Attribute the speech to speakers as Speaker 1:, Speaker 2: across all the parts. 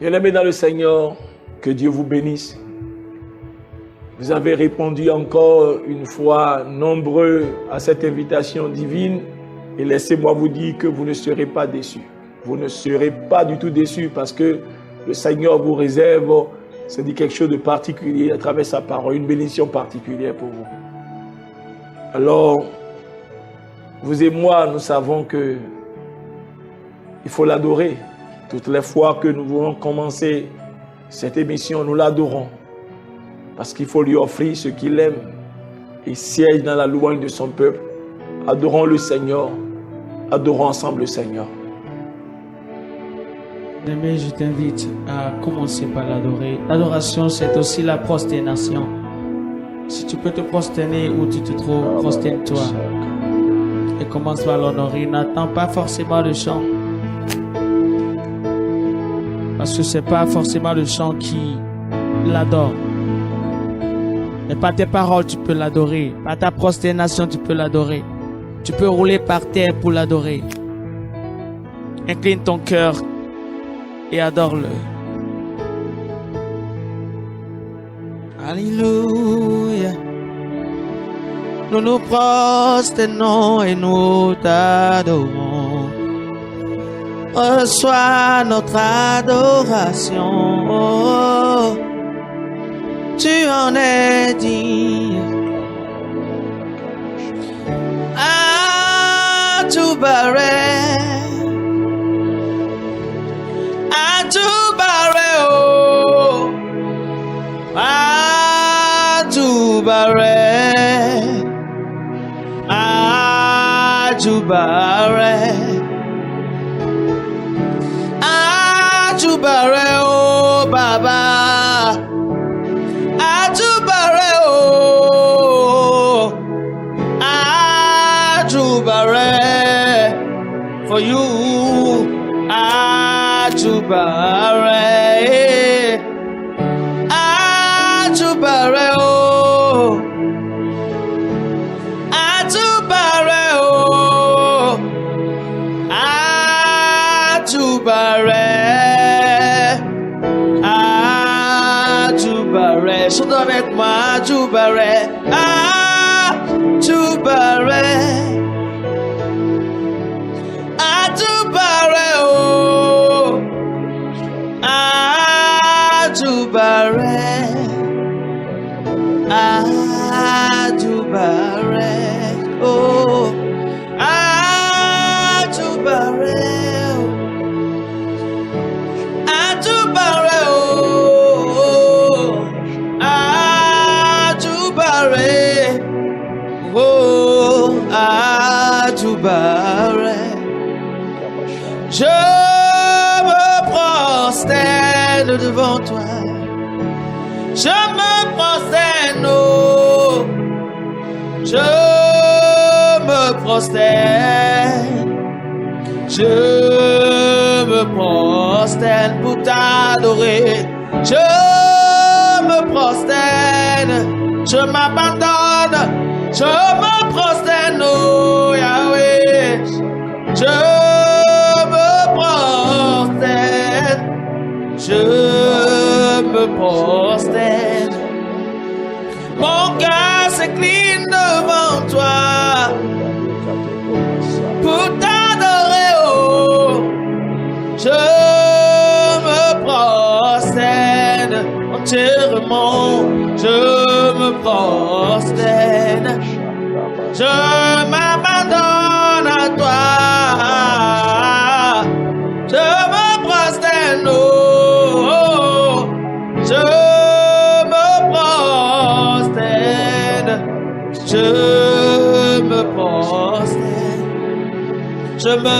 Speaker 1: Bien-aimés dans le Seigneur, que Dieu vous bénisse. Vous avez répondu encore une fois nombreux à cette invitation divine et laissez-moi vous dire que vous ne serez pas déçus. Vous ne serez pas du tout déçus parce que le Seigneur vous réserve, c'est dit quelque chose de particulier à travers sa parole, une bénédiction particulière pour vous. Alors, vous et moi, nous savons que il faut l'adorer. Toutes les fois que nous voulons commencer cette émission, nous l'adorons. Parce qu'il faut lui offrir ce qu'il aime et siège dans la louange de son peuple. Adorons le Seigneur. Adorons ensemble le Seigneur.
Speaker 2: Bien-aimé, je t'invite à commencer par l'adorer. L'adoration, c'est aussi la prosternation. Si tu peux te prosterner où tu te trouves, prosterne-toi. Et commence par l'honorer. N'attends pas forcément le chant. Parce que c'est pas forcément le chant qui l'adore. Mais par tes paroles, tu peux l'adorer. Par ta prosternation, tu peux l'adorer. Tu peux rouler par terre pour l'adorer. Incline ton cœur et adore-le. Alléluia. Nous nous prosternons et nous t'adorons. Reçois notre adoration. Oh, tu en es digne. À tout barrer. À tout barrer. Oh. À tout barrer. À tout barrer. Barre, oh Baba, Aju barre, oh, Aju barre, for you, Aju barre, Aju barre, oh, Aju barre, oh, Aju barre. Chante avec moi, Djoubaré, ah, Djoubaré, ah, Djoubaré, oh, ah, Djoubaré, ah, Djoubaré, oh, ah, Djoubaré, ah, Djoubaré, oh. Oh, Aju barre. Je me prosterne devant toi. Je me prosterne, oh. Je me prosterne. Je me prosterne pour t'adorer. Je me prosterne. Je m'abandonne. Je me prosterne, oh Yahweh, je me prosterne, je me prosterne. Mon cœur s'incline devant toi pour t'adorer, oh. Je me prosterne entièrement, je me prosterne. Je m'abandonne à toi. Je me prosterne, oh. Je me prosterne. Je me prosterne. Je me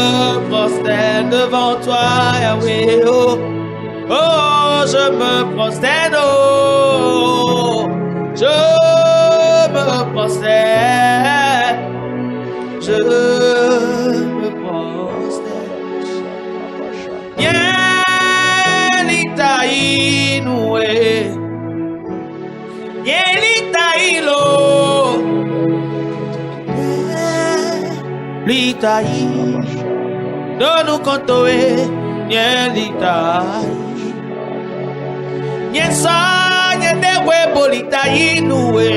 Speaker 2: prosterne devant toi, Yahweh, oh. Oh, je me prosterne, oh. Je me prosterne, je me prosterne. Yelita inoué, Yelita ilo, Lita in, donne nous cantoé, Yelita. Nyesa nyedewe bolita inuwe.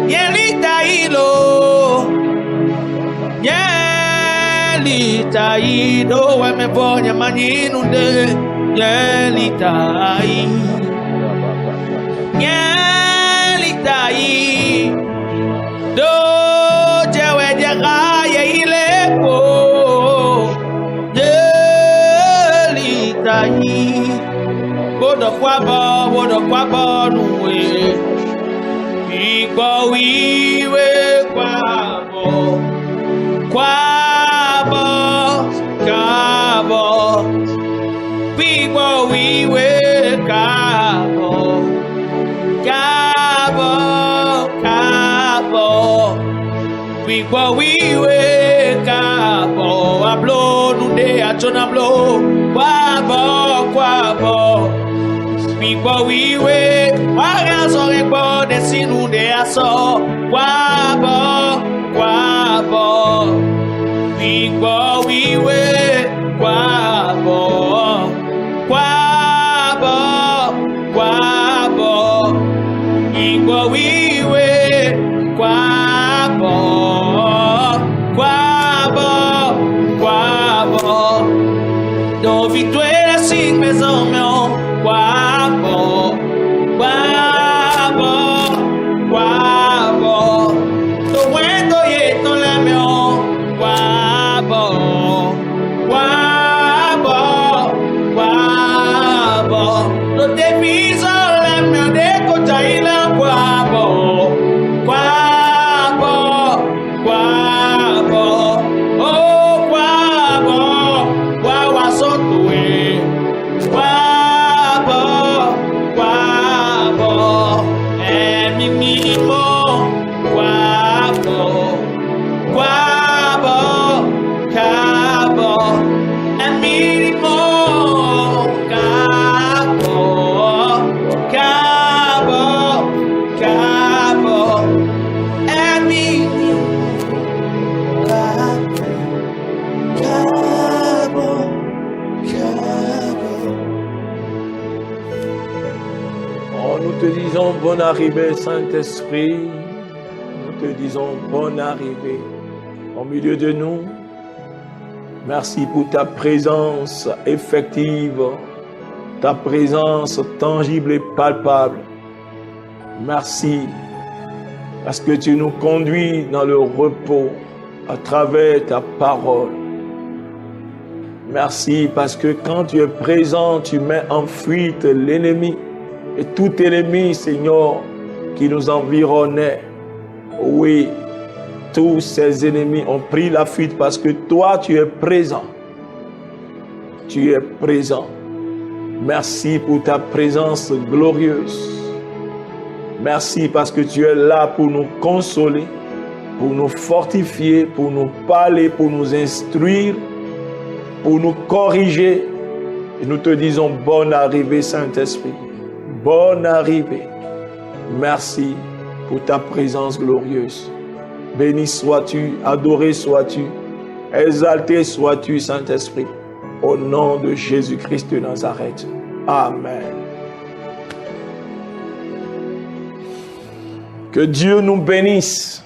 Speaker 2: Nyelita ilo. Nyelita ilo. Wemebonya manyinu de. Nyelita ilo. Nyelita ilo. Do jewe jagaye ilepo. Nyelita ilo. Bodo kwabo nuwe. Igbo wiwe kwabo. Kwabo, kabo. Igbo wiwe kabo. Kabo, kabo. Igbo wiwe kabo. Ablo nude achona blo. Kwabo, kwabo. Igbo wiwe wagazo egbo desinu de aso. Kwabo, kwabo. Igbo wiwe kwabo. Kwabo, kwabo. Igbo wiwe kwabo. Kwabo, kwabo. Do victoire sin maison meu. Kwabo, kwabo, kwabo. Do wendo yeto le meu. Kwabo, kwabo, kwabo. Do deviso le meu de kotaila. Kwabo, kwabo, kwabo. Oh, kwabo, wawa sotoe. Kwabo, kwabo. Emi mimo. Kwabo, kwabo, kabo. Emi mimo. Kabo, kabo, kabo. Emi mimo. Kabo, kabo.
Speaker 1: Oh, nous te disons bonne arrivée, Saint-Esprit. Nous te disons bonne arrivée au milieu de nous. Merci pour ta présence effective, ta présence tangible et palpable. Merci parce que tu nous conduis dans le repos à travers ta parole. Merci parce que quand tu es présent, tu mets en fuite l'ennemi et tout ennemi, Seigneur, qui nous environnait. Oui, tous ces ennemis ont pris la fuite parce que toi, tu es présent. Tu es présent. Merci pour ta présence glorieuse. Merci parce que tu es là pour nous consoler, pour nous fortifier, pour nous parler, pour nous instruire, pour nous corriger. Et nous te disons bonne arrivée, Saint-Esprit. Bonne arrivée. Merci pour ta présence glorieuse. Béni sois-tu, adoré sois-tu, exalté sois-tu, Saint-Esprit, au nom de Jésus-Christ de Nazareth. Amen. Que Dieu nous bénisse.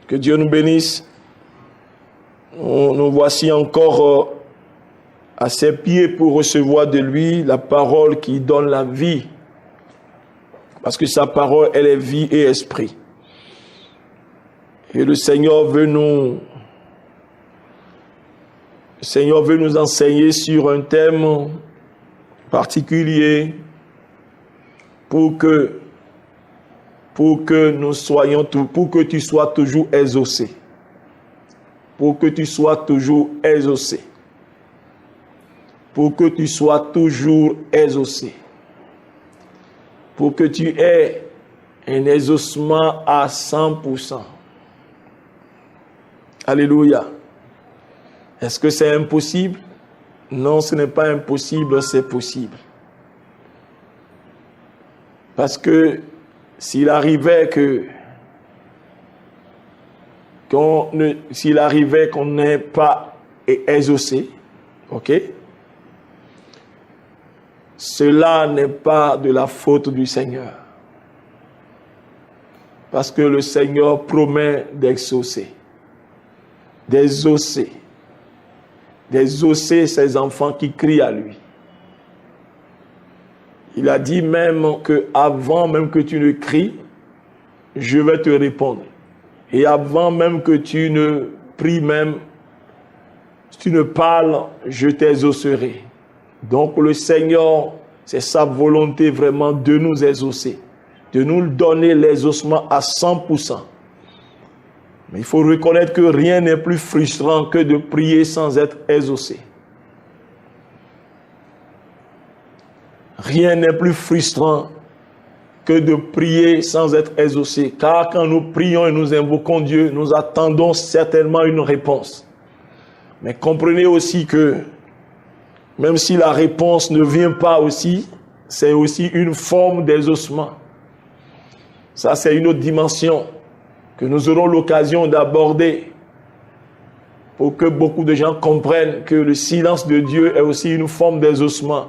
Speaker 1: Que Dieu nous bénisse. Nous voici encore à ses pieds pour recevoir de lui la parole qui donne la vie. Parce que sa parole, elle est vie et esprit. Et le Seigneur veut nous enseigner sur un thème particulier pour que nous soyons pour que tu sois toujours exaucé. Pour que tu sois toujours exaucé. Pour que tu sois toujours exaucé. Pour que tu aies un exaucement à 100%. Alléluia. Est-ce que c'est impossible? Non, ce n'est pas impossible, c'est possible. Parce que s'il arrivait qu'on n'ait pas exaucé, ok? cela n'est pas de la faute du Seigneur. Parce que le Seigneur promet d'exaucer, d'exaucer ses enfants qui crient à lui. Il a dit même que avant même que tu ne cries, je vais te répondre. Et avant même que tu ne pries même, si tu ne parles, je t'exaucerai. Donc le Seigneur, c'est sa volonté vraiment de nous exaucer, de nous donner l'exaucement à 100%. Mais il faut reconnaître que rien n'est plus frustrant que de prier sans être exaucé. Rien n'est plus frustrant que de prier sans être exaucé. Car quand nous prions et nous invoquons Dieu, nous attendons certainement une réponse. Mais comprenez aussi que même si la réponse ne vient pas aussi, c'est aussi une forme d'exaucement. Ça, c'est une autre dimension que nous aurons l'occasion d'aborder pour que beaucoup de gens comprennent que le silence de Dieu est aussi une forme d'exaucement.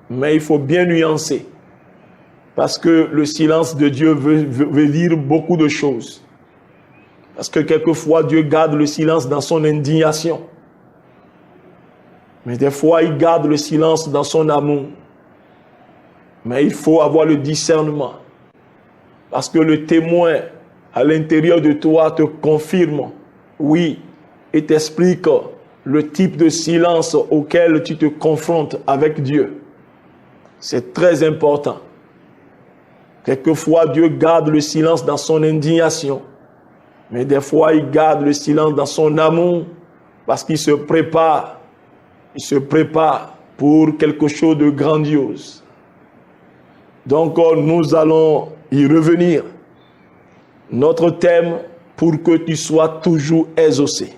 Speaker 1: Mais il faut bien nuancer. Parce que le silence de Dieu veut dire beaucoup de choses. Parce que quelquefois, Dieu garde le silence dans son indignation. Mais des fois, il garde le silence dans son amour. Mais il faut avoir le discernement. Parce que le témoin à l'intérieur de toi te confirme, oui, et t'explique le type de silence auquel tu te confrontes avec Dieu. C'est très important. Quelquefois, Dieu garde le silence dans son indignation. Mais des fois, il garde le silence dans son amour parce qu'il se prépare. Il se prépare pour quelque chose de grandiose. Donc, nous allons y revenir. Notre thème, pour que tu sois toujours exaucé.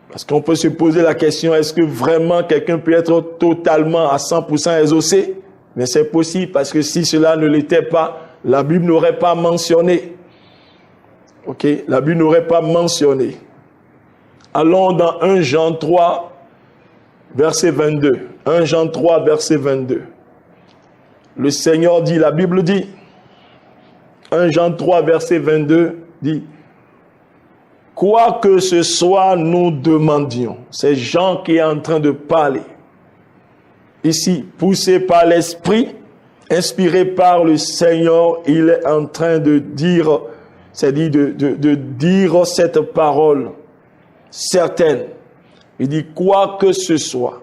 Speaker 1: Parce qu'on peut se poser la question, est-ce que vraiment quelqu'un peut être totalement à 100% exaucé? Mais c'est possible, parce que si cela ne l'était pas, la Bible n'aurait pas mentionné. Ok? La Bible n'aurait pas mentionné. Allons dans 1 Jean 3, verset 22. 1 Jean 3, verset 22. Le Seigneur dit, la Bible dit, 1 Jean 3, verset 22, dit, quoi que ce soit, nous demandions. C'est Jean qui est en train de parler. Ici, poussé par l'Esprit, inspiré par le Seigneur, il est en train de dire, c'est-à-dire de dire cette parole certaine. Il dit, quoi que ce soit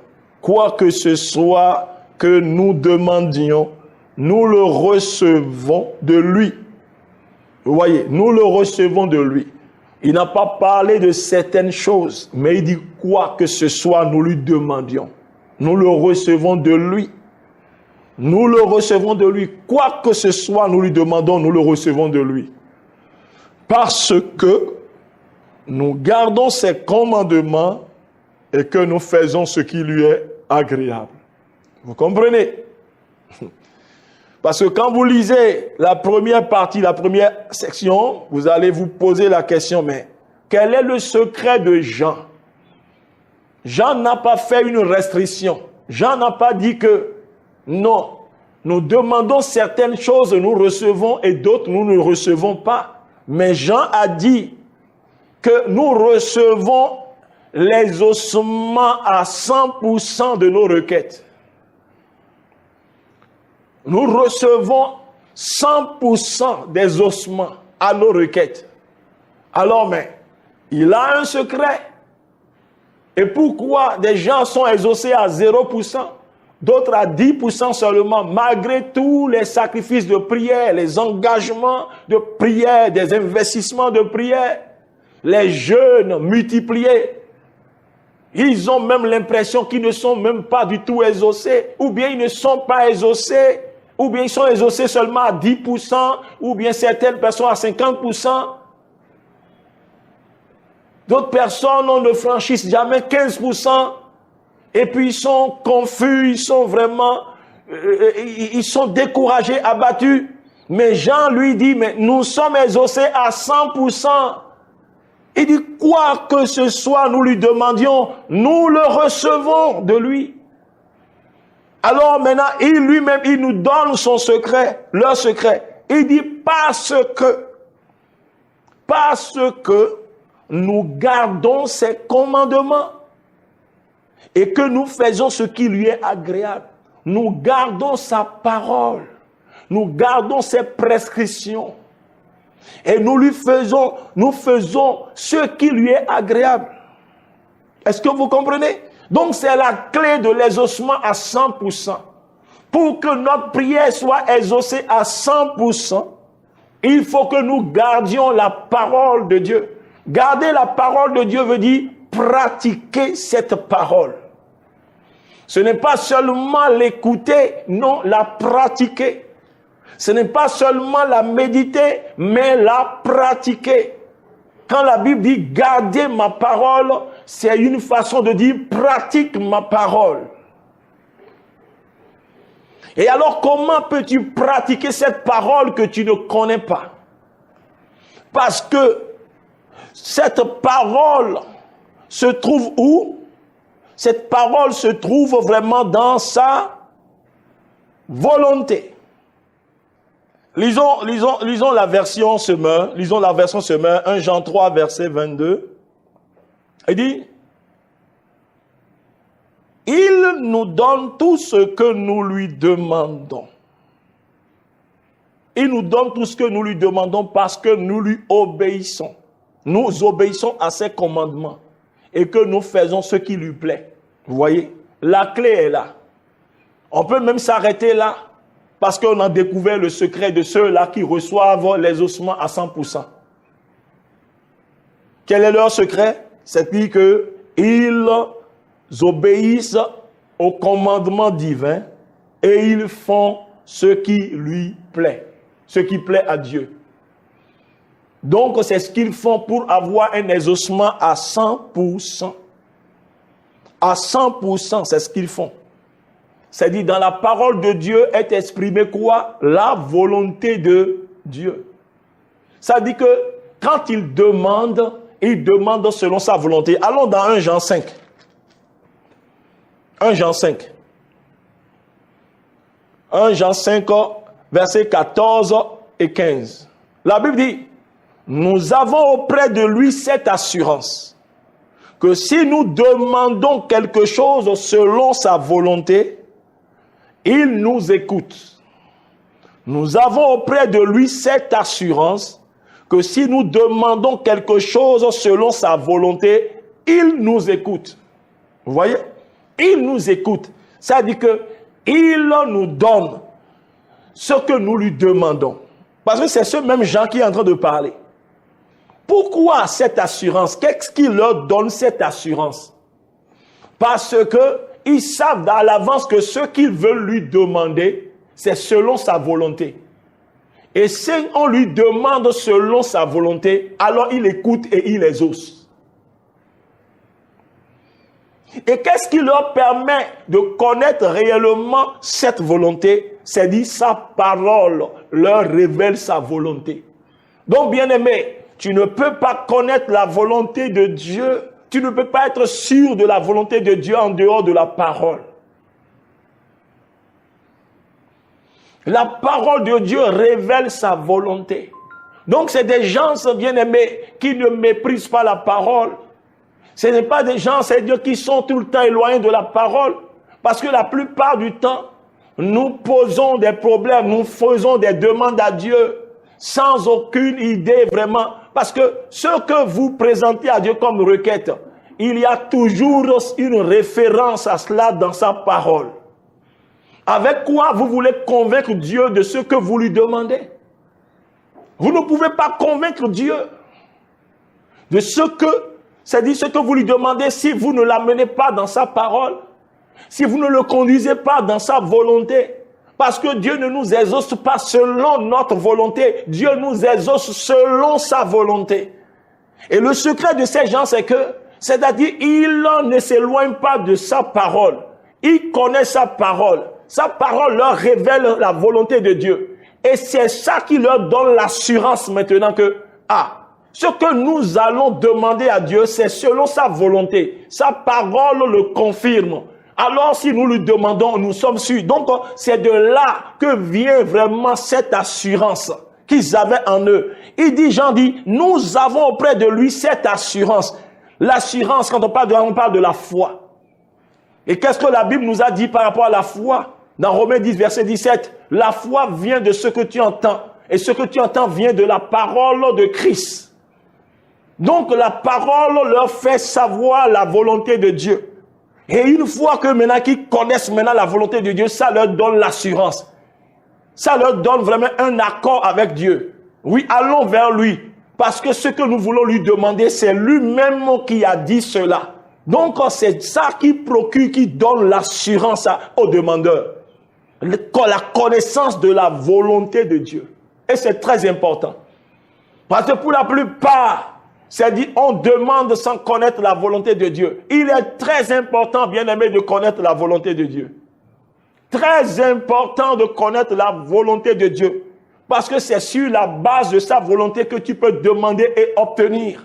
Speaker 1: que nous demandions, nous le recevons de lui. Vous voyez, nous le recevons de lui. Il n'a pas parlé de certaines choses, mais il dit quoi que ce soit, nous lui demandions. Nous le recevons de lui. Nous le recevons de lui. Quoi que ce soit, nous lui demandons, nous le recevons de lui. Parce que nous gardons ses commandements et que nous faisons ce qui lui est agréable. Vous comprenez? Parce que quand vous lisez la première partie, la première section, vous allez vous poser la question, mais quel est le secret de Jean? Jean n'a pas fait une restriction. Jean n'a pas dit que non, nous demandons certaines choses, nous recevons et d'autres nous ne recevons pas. Mais Jean a dit que nous recevons l'exaucement à 100% de nos requêtes. Nous recevons 100% des ossements à nos requêtes. Alors, mais, il a un secret. Et pourquoi des gens sont exaucés à 0%, d'autres à 10% seulement, malgré tous les sacrifices de prière, les engagements de prière, des investissements de prière, les jeûnes multipliés. Ils ont même l'impression qu'ils ne sont même pas du tout exaucés, ou bien ils ne sont pas exaucés, ou bien ils sont exaucés seulement à 10%, ou bien certaines personnes à 50%. D'autres personnes ne franchissent jamais 15%, et puis ils sont confus, ils sont vraiment, ils sont découragés, abattus. Mais Jean lui dit, mais nous sommes exaucés à 100%. Il dit, quoi que ce soit, nous lui demandions, nous le recevons de lui. Alors maintenant, il lui-même, il nous donne son secret, leur secret. Il dit parce que nous gardons ses commandements et que nous faisons ce qui lui est agréable. Nous gardons sa parole. Nous gardons ses prescriptions. Et nous faisons ce qui lui est agréable. Est-ce que vous comprenez? Donc c'est la clé de l'exaucement à 100%. Pour que notre prière soit exaucée à 100%, il faut que nous gardions la parole de Dieu. Garder la parole de Dieu veut dire pratiquer cette parole. Ce n'est pas seulement l'écouter, non, la pratiquer. Ce n'est pas seulement la méditer, mais la pratiquer. Quand la Bible dit « garder ma parole », c'est une façon de dire « pratique ma parole ». Et alors, comment peux-tu pratiquer cette parole que tu ne connais pas? Parce que cette parole se trouve où? Cette parole se trouve vraiment dans sa volonté. Lisons la version Semeur. Lisons la version Semeur, 1 Jean 3, verset 22. Il dit, il nous donne tout ce que nous lui demandons. Il nous donne tout ce que nous lui demandons parce que nous lui obéissons. Nous obéissons à ses commandements et que nous faisons ce qui lui plaît. Vous voyez, la clé est là. On peut même s'arrêter là parce qu'on a découvert le secret de ceux-là qui reçoivent les ossements à 100%. Quel est leur secret? C'est-à-dire qu'ils obéissent au commandement divin et ils font ce qui lui plaît, ce qui plaît à Dieu. Donc, c'est ce qu'ils font pour avoir un exaucement à 100%. À 100%, c'est ce qu'ils font. C'est-à-dire, dans la parole de Dieu est exprimée quoi? La volonté de Dieu. Ça dit que quand il demande selon sa volonté. Allons dans 1 Jean 5. 1 Jean 5. 1 Jean 5, versets 14 et 15. La Bible dit, nous avons auprès de lui cette assurance, que si nous demandons quelque chose selon sa volonté, il nous écoute. Nous avons auprès de lui cette assurance, que si nous demandons quelque chose selon sa volonté, il nous écoute. Vous voyez? Il nous écoute. Ça dit que il nous donne ce que nous lui demandons. Parce que c'est ce même Jean qui est en train de parler. Pourquoi cette assurance? Qu'est-ce qui leur donne cette assurance? Parce que ils savent à l'avance que ce qu'ils veulent lui demander, c'est selon sa volonté. Et si on lui demande selon sa volonté, alors il écoute et il exauce. Et qu'est-ce qui leur permet de connaître réellement cette volonté? C'est dit, sa parole leur révèle sa volonté. Donc, bien-aimé, tu ne peux pas connaître la volonté de Dieu. Tu ne peux pas être sûr de la volonté de Dieu en dehors de la parole. La parole de Dieu révèle sa volonté. Donc, c'est des gens, bien-aimés, qui ne méprisent pas la parole. Ce n'est pas des gens, c'est-à-dire qui sont tout le temps éloignés de la parole. Parce que la plupart du temps, nous posons des problèmes, nous faisons des demandes à Dieu sans aucune idée vraiment. Parce que ce que vous présentez à Dieu comme requête, il y a toujours une référence à cela dans sa parole. Avec quoi vous voulez convaincre Dieu de ce que vous lui demandez? Vous ne pouvez pas convaincre Dieu de ce que, c'est-à-dire ce que vous lui demandez si vous ne l'amenez pas dans sa parole, si vous ne le conduisez pas dans sa volonté. Parce que Dieu ne nous exauce pas selon notre volonté. Dieu nous exauce selon sa volonté. Et le secret de ces gens, c'est que, c'est-à-dire, ils ne s'éloignent pas de sa parole. Ils connaissent sa parole. Sa parole leur révèle la volonté de Dieu. Et c'est ça qui leur donne l'assurance maintenant que, ce que nous allons demander à Dieu, c'est selon sa volonté. Sa parole le confirme. alors si nous lui demandons, nous sommes sûrs. Donc, c'est de là que vient vraiment cette assurance qu'ils avaient en eux. Il dit, Jean dit, nous avons auprès de lui cette assurance. L'assurance, quand on parle de la foi. Et qu'est-ce que la Bible nous a dit par rapport à la foi? Dans Romains 10, verset 17, la foi vient de ce que tu entends. Et ce que tu entends vient de la parole de Christ. Donc la parole leur fait savoir la volonté de Dieu. Et une fois que maintenant qu'ils connaissent maintenant la volonté de Dieu, ça leur donne l'assurance. Ça leur donne vraiment un accord avec Dieu. Oui, allons vers lui. Parce que ce que nous voulons lui demander, c'est lui-même qui a dit cela. Donc c'est ça qui procure, qui donne l'assurance aux demandeurs. La connaissance de la volonté de Dieu. Et c'est très important. Parce que pour la plupart, c'est dit, on demande sans connaître la volonté de Dieu. Il est très important, bien aimé, de connaître la volonté de Dieu. Très important de connaître la volonté de Dieu. Parce que c'est sur la base de sa volonté que tu peux demander et obtenir.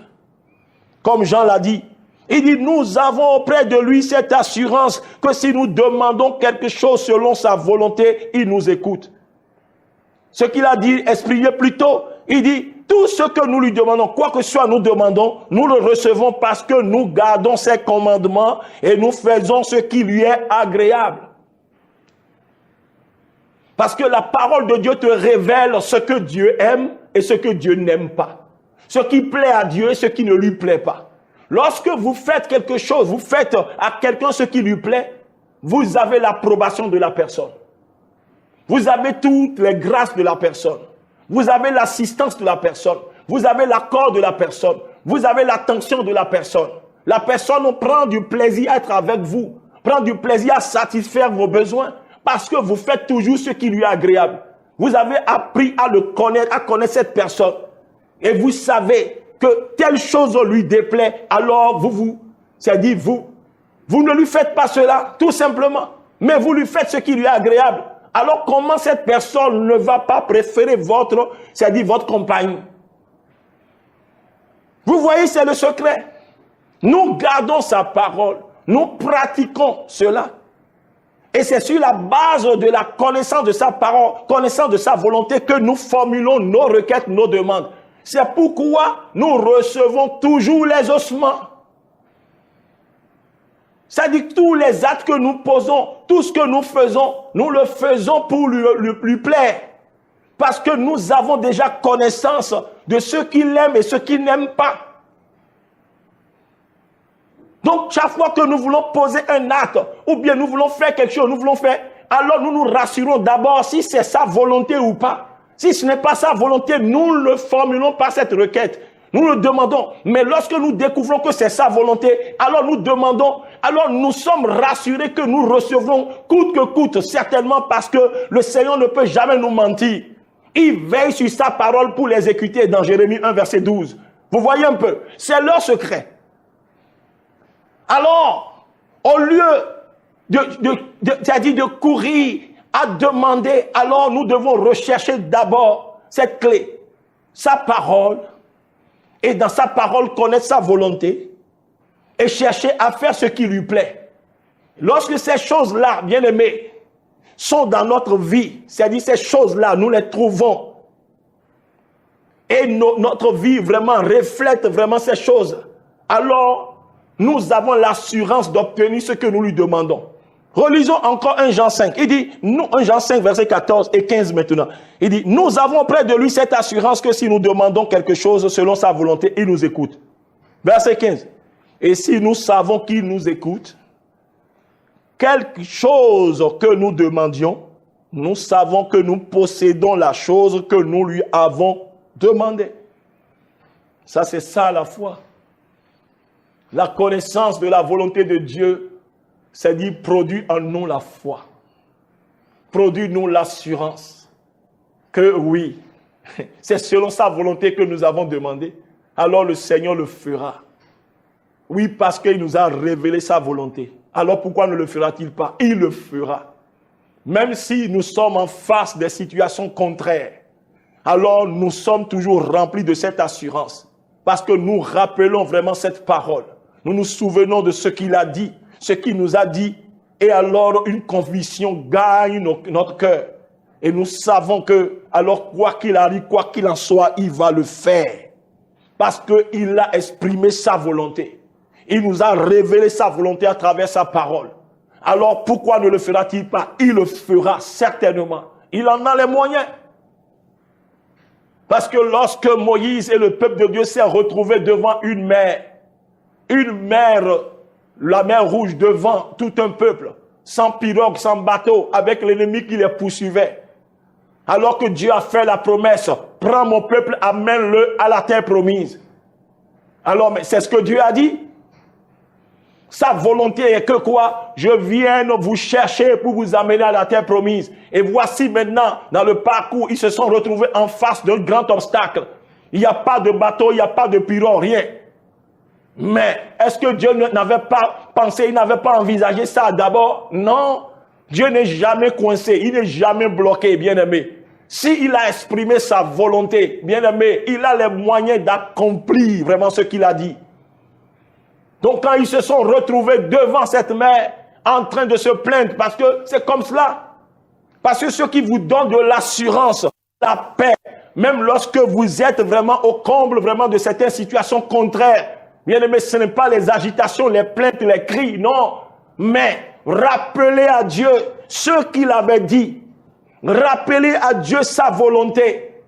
Speaker 1: Comme Jean l'a dit. Il dit, nous avons auprès de lui cette assurance que si nous demandons quelque chose selon sa volonté, il nous écoute. Ce qu'il a dit, expliqué plus tôt, il dit, tout ce que nous lui demandons, quoi que soit nous demandons, nous le recevons parce que nous gardons ses commandements et nous faisons ce qui lui est agréable. Parce que la parole de Dieu te révèle ce que Dieu aime et ce que Dieu n'aime pas. Ce qui plaît à Dieu et ce qui ne lui plaît pas. Lorsque vous faites quelque chose, vous faites à quelqu'un ce qui lui plaît, vous avez l'approbation de la personne. Vous avez toutes les grâces de la personne. Vous avez l'assistance de la personne. Vous avez l'accord de la personne. Vous avez l'attention de la personne. La personne prend du plaisir à être avec vous. Prend du plaisir à satisfaire vos besoins. Parce que vous faites toujours ce qui lui est agréable. Vous avez appris à le connaître, à connaître cette personne. Et vous savez que telle chose lui déplaît. Alors vous ne lui faites pas cela, tout simplement. Mais vous lui faites ce qui lui est agréable. Alors comment cette personne ne va pas préférer votre compagnie? Vous voyez, c'est le secret. Nous gardons sa parole. Nous pratiquons cela. Et c'est sur la base de la connaissance de sa parole, connaissance de sa volonté que nous formulons nos requêtes, nos demandes. C'est pourquoi nous recevons toujours les ossements. C'est-à-dire que tous les actes que nous posons, tout ce que nous faisons, nous le faisons pour lui plaire. Parce que nous avons déjà connaissance de ce qu'il aime et ce qu'il n'aime pas. Donc, chaque fois que nous voulons poser un acte, ou bien nous voulons faire quelque chose, alors nous nous rassurons d'abord si c'est sa volonté ou pas. Si ce n'est pas sa volonté, nous ne le formulons pas cette requête. Nous le demandons. Mais lorsque nous découvrons que c'est sa volonté, alors nous demandons, alors nous sommes rassurés que nous recevrons coûte que coûte, certainement parce que le Seigneur ne peut jamais nous mentir. Il veille sur sa parole pour l'exécuter dans Jérémie 1, verset 12. Vous voyez un peu, c'est leur secret. Alors, au lieu de courir à demander, alors nous devons rechercher d'abord cette clé, sa parole, et dans sa parole connaître sa volonté, et chercher à faire ce qui lui plaît. Lorsque ces choses-là, bien aimés, sont dans notre vie, c'est-à-dire ces choses-là, nous les trouvons, et notre vie vraiment reflète vraiment ces choses, alors nous avons l'assurance d'obtenir ce que nous lui demandons. Relisons encore 1 Jean 5. Il dit, 1 Jean 5, verset 14 et 15 maintenant. Il dit, nous avons auprès de lui cette assurance que si nous demandons quelque chose selon sa volonté, il nous écoute. Verset 15. Et si nous savons qu'il nous écoute, quelque chose que nous demandions, nous savons que nous possédons la chose que nous lui avons demandée. Ça, c'est ça la foi. La connaissance de la volonté de Dieu, c'est-à-dire produit en nous la foi. Produit nous l'assurance que oui, c'est selon sa volonté que nous avons demandé. Alors le Seigneur le fera. Oui, parce qu'il nous a révélé sa volonté. Alors pourquoi ne le fera-t-il pas? Il le fera. Même si nous sommes en face des situations contraires, alors nous sommes toujours remplis de cette assurance. Parce que nous rappelons vraiment cette parole. Nous nous souvenons de ce qu'il a dit, ce qu'il nous a dit, Et alors, une conviction gagne notre cœur. Et nous savons que, alors, quoi qu'il arrive, quoi qu'il en soit, il va le faire. Parce qu'il a exprimé sa volonté. Il nous a révélé sa volonté à travers sa parole. Alors, pourquoi ne le fera-t-il pas? Il le fera certainement. Il en a les moyens. Parce que lorsque Moïse et le peuple de Dieu s'est retrouvé devant une mer, la mer rouge devant tout un peuple, sans pirogue, sans bateau, avec l'ennemi qui les poursuivait. Alors que Dieu a fait la promesse, prends mon peuple, amène-le à la terre promise. Alors, mais c'est ce que Dieu a dit. Sa volonté est que quoi? Je viens vous chercher pour vous amener à la terre promise. Et voici maintenant, dans le parcours, ils se sont retrouvés en face d'un grand obstacle. Il n'y a pas de bateau, il n'y a pas de pirogue, rien. Mais est-ce que Dieu n'avait pas pensé, il n'avait pas envisagé ça d'abord? Non. Dieu n'est jamais coincé, il n'est jamais bloqué, bien-aimé. S'il a exprimé sa volonté, bien-aimé, il a les moyens d'accomplir vraiment ce qu'il a dit. Donc quand ils se sont retrouvés devant cette mer, en train de se plaindre, parce que c'est comme cela. Parce que ce qui vous donne de l'assurance, la paix, même lorsque vous êtes vraiment au comble vraiment de certaines situations contraires, bien-aimé, ce n'est pas les agitations, les plaintes, les cris, non. Mais rappelez à Dieu ce qu'il avait dit. Rappelez à Dieu sa volonté.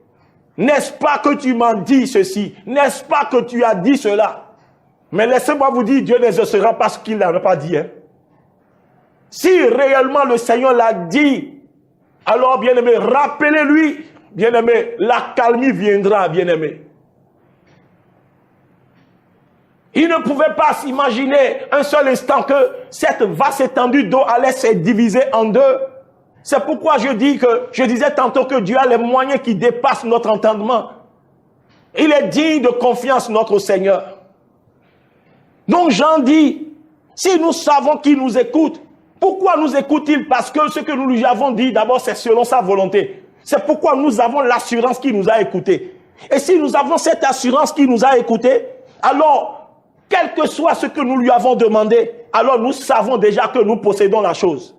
Speaker 1: N'est-ce pas que tu m'as dit ceci? N'est-ce pas que tu as dit cela? Mais laissez-moi vous dire, Dieu n'exaucera pas ce qu'il n'avait pas dit. Hein? Si réellement le Seigneur l'a dit, alors bien-aimé, rappelez-lui, bien-aimé, la calmie viendra, bien-aimé. Il ne pouvait pas s'imaginer un seul instant que cette vaste étendue d'eau allait se diviser en deux. C'est pourquoi je disais tantôt que Dieu a les moyens qui dépassent notre entendement. Il est digne de confiance, notre Seigneur. Donc Jean dit, si nous savons qu'il nous écoute, pourquoi nous écoute-t-il? Parce que ce que nous lui avons dit, d'abord, c'est selon sa volonté. C'est pourquoi nous avons l'assurance qu'il nous a écoutés. Et si nous avons cette assurance qu'il nous a écoutés, alors, quel que soit ce que nous lui avons demandé, alors nous savons déjà que nous possédons la chose.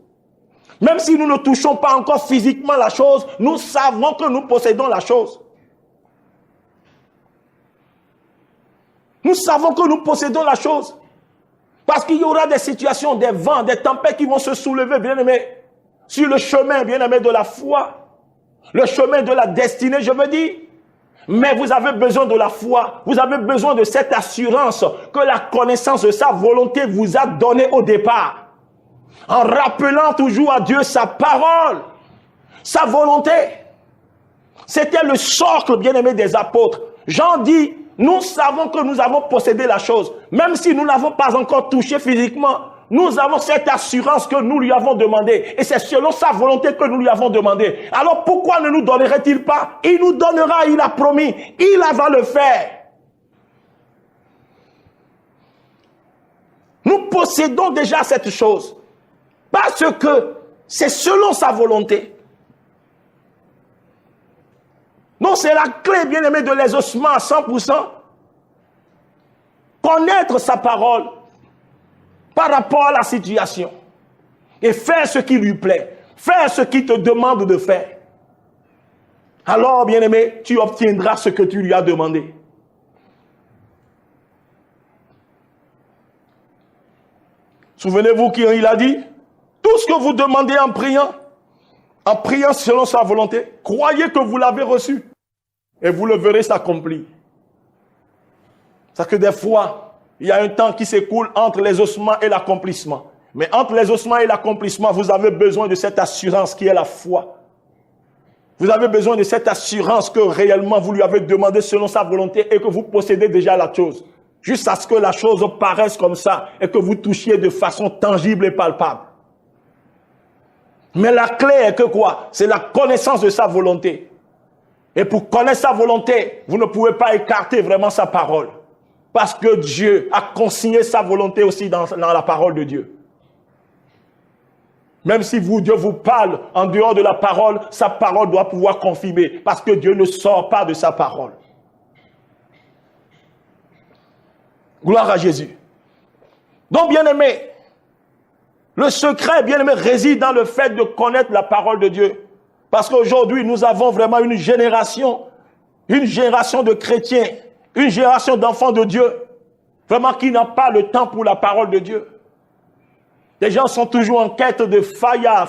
Speaker 1: Même si nous ne touchons pas encore physiquement la chose, nous savons que nous possédons la chose. Nous savons que nous possédons la chose. Parce qu'il y aura des situations, des vents, des tempêtes qui vont se soulever, bien-aimés, sur le chemin, bien-aimés, de la foi. Le chemin de la destinée, je veux dire. Mais vous avez besoin de la foi. Vous avez besoin de cette assurance que la connaissance de sa volonté vous a donné au départ. En rappelant toujours à Dieu sa parole, sa volonté. C'était le socle, bien-aimé, des apôtres. Jean dit, nous savons que nous avons possédé la chose. Même si nous n'avons pas encore touché physiquement, nous avons cette assurance que nous lui avons demandé. Et c'est selon sa volonté que nous lui avons demandé. Alors pourquoi ne nous donnerait-il pas? Il nous donnera, il a promis. Il va le faire. Nous possédons déjà cette chose. Parce que c'est selon sa volonté. Donc c'est la clé, bien-aimé, de l'exaucement à 100%. Connaître sa parole par rapport à la situation. Et faire ce qui lui plaît. Faire ce qu'il te demande de faire. Alors, bien-aimé, tu obtiendras ce que tu lui as demandé. Souvenez-vous qu'il a dit, tout ce que vous demandez en priant selon sa volonté, croyez que vous l'avez reçu et vous le verrez s'accomplir. C'est que des fois, il y a un temps qui s'écoule entre l'exaucement et l'accomplissement. Mais entre l'exaucement et l'accomplissement, vous avez besoin de cette assurance qui est la foi. Vous avez besoin de cette assurance que réellement vous lui avez demandé selon sa volonté et que vous possédez déjà la chose. Jusqu'à ce que la chose paraisse comme ça et que vous touchiez de façon tangible et palpable. Mais la clé est que quoi? C'est la connaissance de sa volonté. Et pour connaître sa volonté, vous ne pouvez pas écarter vraiment sa parole. Parce que Dieu a consigné sa volonté aussi dans la parole de Dieu. Même si Dieu vous parle en dehors de la parole, sa parole doit pouvoir confirmer. Parce que Dieu ne sort pas de sa parole. Gloire à Jésus. Donc, bien-aimés, Le secret, bien aimé, réside dans le fait de connaître la parole de Dieu. Parce qu'aujourd'hui, nous avons vraiment une génération de chrétiens, une génération d'enfants de Dieu, vraiment qui n'a pas le temps pour la parole de Dieu. Les gens sont toujours en quête de faya,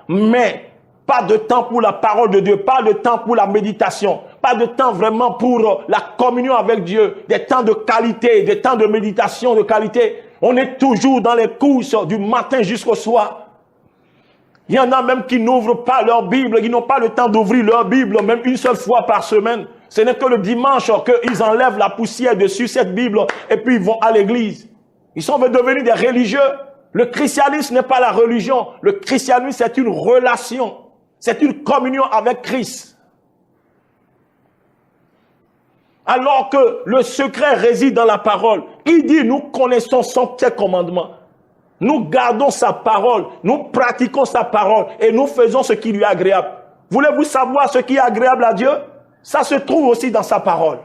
Speaker 1: mais pas de temps pour la parole de Dieu, pas de temps pour la méditation, pas de temps vraiment pour la communion avec Dieu, des temps de qualité, des temps de méditation de qualité. On est toujours dans les courses du matin jusqu'au soir. Il y en a même qui n'ouvrent pas leur Bible, qui n'ont pas le temps d'ouvrir leur Bible, même une seule fois par semaine. Ce n'est que le dimanche qu'ils enlèvent la poussière dessus cette Bible et puis ils vont à l'église. Ils sont devenus des religieux. Le christianisme n'est pas la religion. Le christianisme, c'est une relation. C'est une communion avec Christ. Alors que le secret réside dans la parole. Il dit, nous connaissons son commandement. Nous gardons sa parole. Nous pratiquons sa parole. Et nous faisons ce qui lui est agréable. Voulez-vous savoir ce qui est agréable à Dieu? Ça se trouve aussi dans sa parole.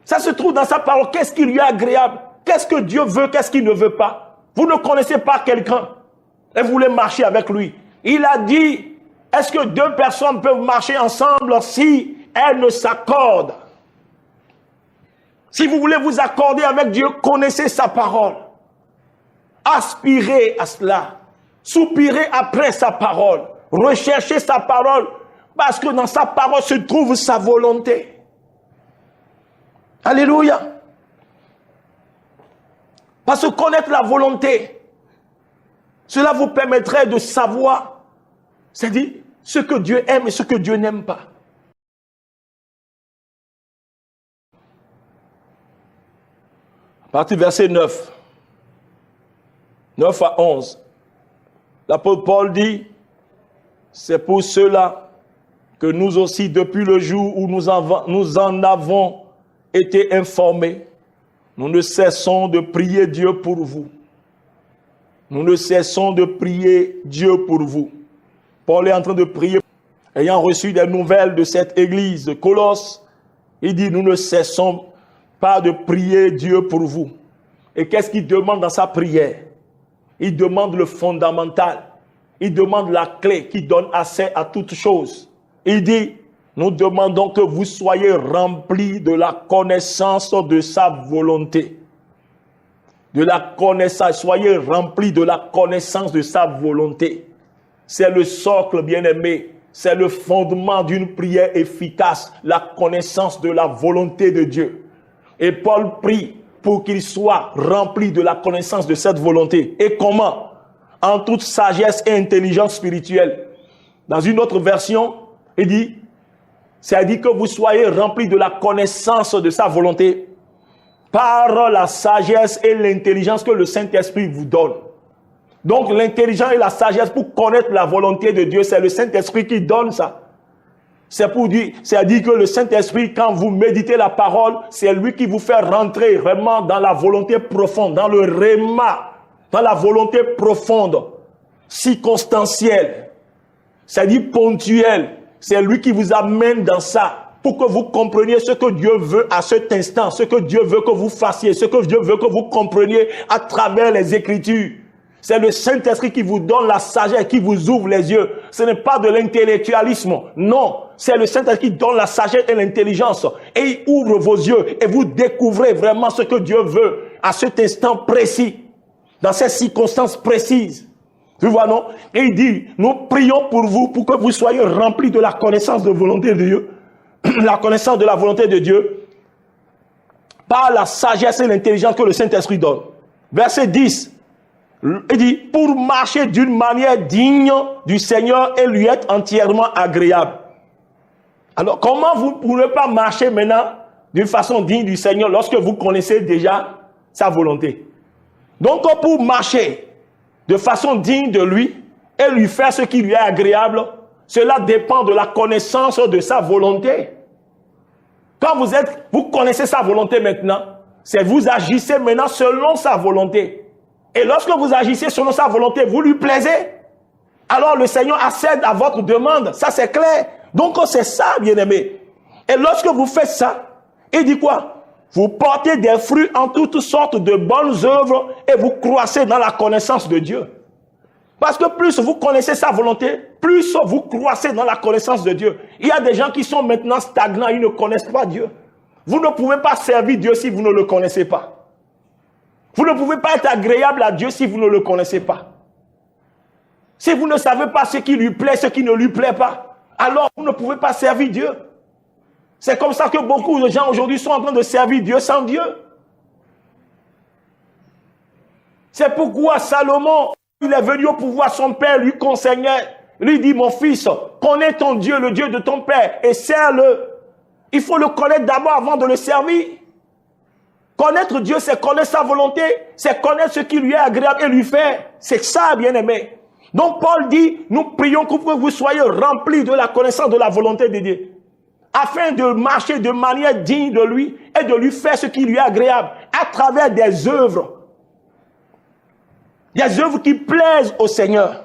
Speaker 1: Ça se trouve dans sa parole. Qu'est-ce qui lui est agréable? Qu'est-ce que Dieu veut? Qu'est-ce qu'il ne veut pas? Vous ne connaissez pas quelqu'un et vous voulez marcher avec lui. Il a dit, est-ce que deux personnes peuvent marcher ensemble si elles ne s'accordent? Si vous voulez vous accorder avec Dieu, connaissez sa parole. Aspirez à cela. Soupirez après sa parole. Recherchez sa parole. Parce que dans sa parole se trouve sa volonté. Alléluia. Parce que connaître la volonté, cela vous permettrait de savoir, c'est-à-dire ce que Dieu aime et ce que Dieu n'aime pas. À partir du verset 9 à 11, l'apôtre Paul dit, c'est pour cela que nous aussi, depuis le jour où nous en avons été informés, nous ne cessons de prier Dieu pour vous. Nous ne cessons de prier Dieu pour vous. Paul est en train de prier, ayant reçu des nouvelles de cette église de Colosse. Il dit, nous ne cessons pas de prier Dieu pour vous. Et qu'est-ce qu'il demande dans sa prière? Il demande le fondamental. Il demande la clé qui donne accès à toutes choses. Il dit, nous demandons que vous soyez remplis de la connaissance de sa volonté. De la connaissance, soyez remplis de la connaissance de sa volonté. C'est le socle, bien-aimé. C'est le fondement d'une prière efficace, la connaissance de la volonté de Dieu. Et Paul prie pour qu'il soit rempli de la connaissance de cette volonté. Et comment? En toute sagesse et intelligence spirituelle. Dans une autre version, il dit, c'est-à-dire que vous soyez remplis de la connaissance de sa volonté par la sagesse et l'intelligence que le Saint-Esprit vous donne. Donc l'intelligence et la sagesse pour connaître la volonté de Dieu, c'est le Saint-Esprit qui donne ça. C'est-à-dire que le Saint-Esprit, quand vous méditez la parole, c'est lui qui vous fait rentrer vraiment dans la volonté profonde, dans le réma, dans la volonté profonde, circonstancielle, c'est-à-dire ponctuelle. C'est lui qui vous amène dans ça pour que vous compreniez ce que Dieu veut à cet instant, ce que Dieu veut que vous fassiez, ce que Dieu veut que vous compreniez à travers les Écritures. C'est le Saint-Esprit qui vous donne la sagesse, qui vous ouvre les yeux. Ce n'est pas de l'intellectualisme. Non, c'est le Saint-Esprit qui donne la sagesse et l'intelligence. Et il ouvre vos yeux et vous découvrez vraiment ce que Dieu veut à cet instant précis, dans ces circonstances précises. Tu vois, non? Et il dit, nous prions pour vous, pour que vous soyez remplis de la connaissance de la volonté de Dieu, la connaissance de la volonté de Dieu, par la sagesse et l'intelligence que le Saint-Esprit donne. Verset 10, il dit, pour marcher d'une manière digne du Seigneur et lui être entièrement agréable. Alors, comment vous ne pouvez pas marcher maintenant d'une façon digne du Seigneur lorsque vous connaissez déjà sa volonté? Donc, pour marcher de façon digne de lui et lui faire ce qui lui est agréable, cela dépend de la connaissance de sa volonté. Quand vous connaissez sa volonté maintenant, c'est vous agissez maintenant selon sa volonté. Et lorsque vous agissez selon sa volonté, vous lui plaisez. Alors le Seigneur accède à votre demande. Ça c'est clair. Donc c'est ça, bien-aimé. Et lorsque vous faites ça, il dit quoi? Vous portez des fruits en toutes sortes de bonnes œuvres et vous croissez dans la connaissance de Dieu. Parce que plus vous connaissez sa volonté, plus vous croissez dans la connaissance de Dieu. Il y a des gens qui sont maintenant stagnants, ils ne connaissent pas Dieu. Vous ne pouvez pas servir Dieu si vous ne le connaissez pas. Vous ne pouvez pas être agréable à Dieu si vous ne le connaissez pas. Si vous ne savez pas ce qui lui plaît, ce qui ne lui plaît pas, alors vous ne pouvez pas servir Dieu. C'est comme ça que beaucoup de gens aujourd'hui sont en train de servir Dieu sans Dieu. C'est pourquoi Salomon, il est venu au pouvoir, son père lui conseillait, lui dit, mon fils, connais ton Dieu, le Dieu de ton père, et sers-le. Il faut le connaître d'abord avant de le servir. Connaître Dieu, c'est connaître sa volonté, c'est connaître ce qui lui est agréable et lui faire. C'est ça, bien-aimé. Donc Paul dit, nous prions que vous soyez remplis de la connaissance de la volonté de Dieu, afin de marcher de manière digne de lui et de lui faire ce qui lui est agréable, à travers des œuvres qui plaisent au Seigneur.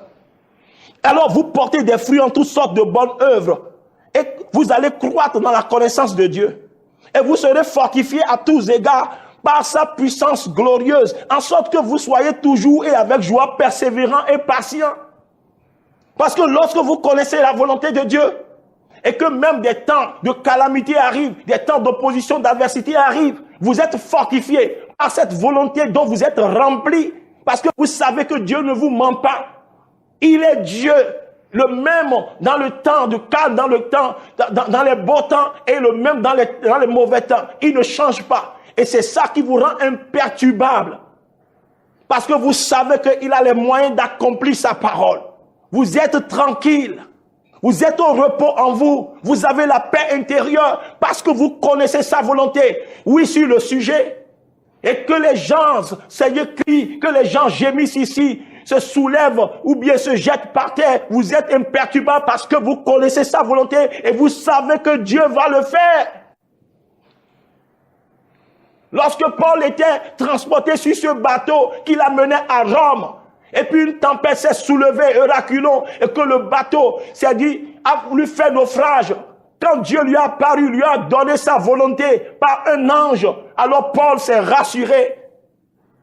Speaker 1: Alors vous portez des fruits en toutes sortes de bonnes œuvres, et vous allez croître dans la connaissance de Dieu, et vous serez fortifiés à tous égards par sa puissance glorieuse, en sorte que vous soyez toujours et avec joie persévérants et patients. Parce que lorsque vous connaissez la volonté de Dieu, et que même des temps de calamité arrivent, des temps d'opposition, d'adversité arrivent, vous êtes fortifiés par cette volonté dont vous êtes remplis, parce que vous savez que Dieu ne vous ment pas. Il est Dieu, le même dans le temps de calme, dans le temps, dans les beaux temps, et le même dans les mauvais temps. Il ne change pas. Et c'est ça qui vous rend imperturbable. Parce que vous savez qu'il a les moyens d'accomplir sa parole. Vous êtes tranquille. Vous êtes au repos en vous. Vous avez la paix intérieure parce que vous connaissez sa volonté. Oui, sur le sujet. Et que les gens s'aient crient, que les gens gémissent ici, se soulèvent ou bien se jettent par terre. Vous êtes imperturbable parce que vous connaissez sa volonté et vous savez que Dieu va le faire. Lorsque Paul était transporté sur ce bateau qui l'amenait à Rome, et puis une tempête s'est soulevée, Euraculon, et que le bateau s'est dit, a voulu faire naufrage. Quand Dieu lui a apparu, lui a donné sa volonté par un ange, alors Paul s'est rassuré.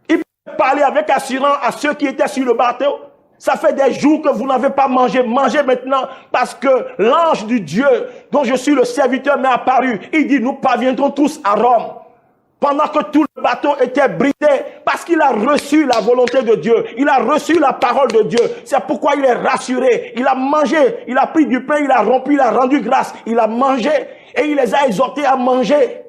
Speaker 1: Il peut parler avec assurance à ceux qui étaient sur le bateau. Ça fait des jours que vous n'avez pas mangé. Mangez maintenant parce que l'ange du Dieu dont je suis le serviteur m'est apparu. Il dit, nous parviendrons tous à Rome. Pendant que tout le bateau était brisé, parce qu'il a reçu la volonté de Dieu, il a reçu la parole de Dieu. C'est pourquoi il est rassuré. Il a mangé, il a pris du pain, il a rompu, il a rendu grâce. Il a mangé et il les a exhortés à manger.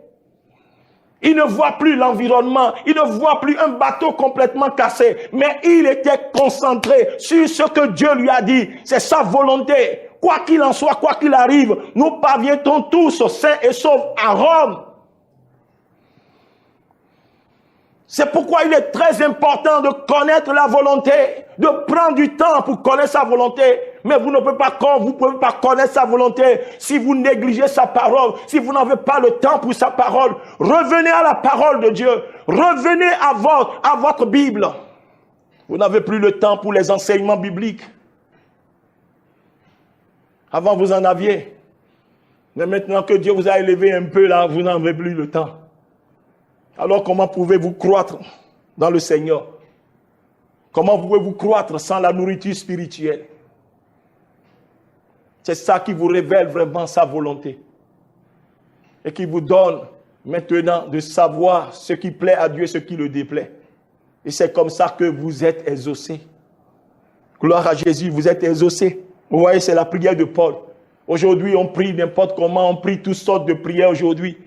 Speaker 1: Il ne voit plus l'environnement, il ne voit plus un bateau complètement cassé, mais il était concentré sur ce que Dieu lui a dit. C'est sa volonté. Quoi qu'il en soit, quoi qu'il arrive, nous parviendrons tous sains et saufs à Rome. C'est pourquoi il est très important de connaître la volonté, de prendre du temps pour connaître sa volonté. Mais vous ne pouvez pas connaître sa volonté si vous négligez sa parole, si vous n'avez pas le temps pour sa parole. Revenez à la parole de Dieu. Revenez à votre Bible. Vous n'avez plus le temps pour les enseignements bibliques. Avant, vous en aviez. Mais maintenant que Dieu vous a élevé un peu là, vous n'avez plus le temps. Alors comment pouvez-vous croître dans le Seigneur? Comment pouvez-vous croître sans la nourriture spirituelle? C'est ça qui vous révèle vraiment sa volonté. Et qui vous donne maintenant de savoir ce qui plaît à Dieu et ce qui le déplaît. Et c'est comme ça que vous êtes exaucés. Gloire à Jésus, vous êtes exaucés. Vous voyez, c'est la prière de Paul. Aujourd'hui, on prie n'importe comment, on prie toutes sortes de prières aujourd'hui.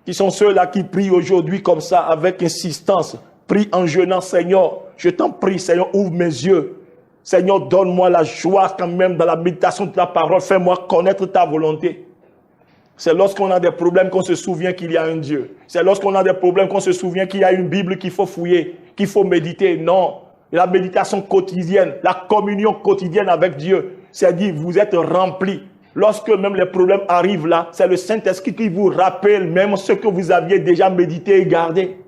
Speaker 1: Qui sont ceux-là qui prient aujourd'hui comme ça, avec insistance. Prient en jeûnant, Seigneur, je t'en prie, Seigneur, ouvre mes yeux. Seigneur, donne-moi la joie quand même dans la méditation de ta parole. Fais-moi connaître ta volonté. C'est lorsqu'on a des problèmes qu'on se souvient qu'il y a un Dieu. C'est lorsqu'on a des problèmes qu'on se souvient qu'il y a une Bible qu'il faut fouiller, qu'il faut méditer. Non, la méditation quotidienne, la communion quotidienne avec Dieu, c'est-à-dire vous êtes remplis. Lorsque même les problèmes arrivent là, c'est le Saint-Esprit qui vous rappelle même ce que vous aviez déjà médité et gardé.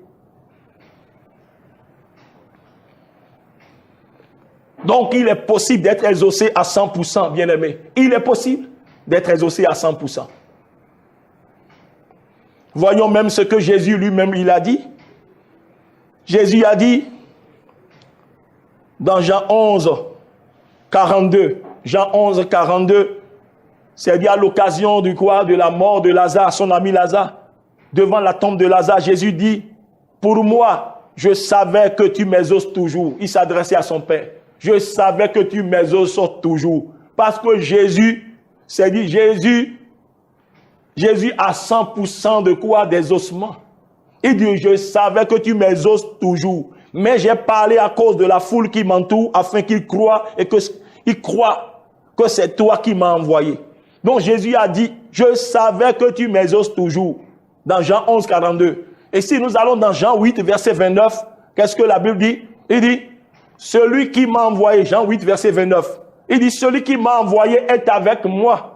Speaker 1: Donc il est possible d'être exaucé à 100%, bien-aimé. Il est possible d'être exaucé à 100%. Voyons même ce que Jésus lui-même il a dit. Jésus a dit dans Jean 11, 42. Jean 11, 42. C'est dit à l'occasion du quoi? De la mort de Lazare, son ami Lazare. Devant la tombe de Lazare, Jésus dit, pour moi, je savais que tu m'exauces toujours. Il s'adressait à son Père. Je savais que tu m'exauces toujours. Parce que Jésus, c'est dit, Jésus a 100% de quoi? Des ossements. Il dit, je savais que tu m'exauces toujours. Mais j'ai parlé à cause de la foule qui m'entoure, afin qu'ils croient et qu'ils croient que c'est toi qui m'as envoyé. Donc Jésus a dit, je savais que tu m'exauces toujours. Dans Jean 11, 42. Et si nous allons dans Jean 8, verset 29, qu'est-ce que la Bible dit? Il dit, celui qui m'a envoyé, Jean 8, verset 29, il dit, celui qui m'a envoyé est avec moi.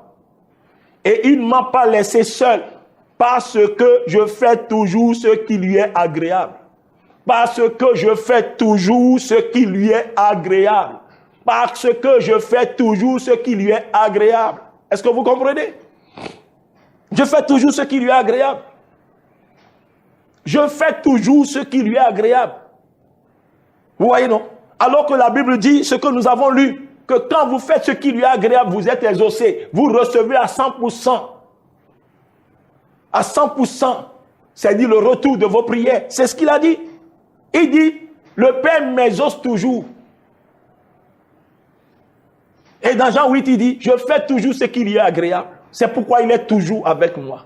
Speaker 1: Et il ne m'a pas laissé seul, parce que je fais toujours ce qui lui est agréable. Parce que je fais toujours ce qui lui est agréable. Parce que je fais toujours ce qui lui est agréable. Est-ce que vous comprenez? Je fais toujours ce qui lui est agréable. Je fais toujours ce qui lui est agréable. Vous voyez, non? Alors que la Bible dit, ce que nous avons lu, que quand vous faites ce qui lui est agréable, vous êtes exaucé. Vous recevez à 100%. À 100%. C'est-à-dire le retour de vos prières. C'est ce qu'il a dit. Il dit, le Père m'exauce toujours. Et dans Jean 8, il dit, je fais toujours ce qui lui est agréable. C'est pourquoi il est toujours avec moi.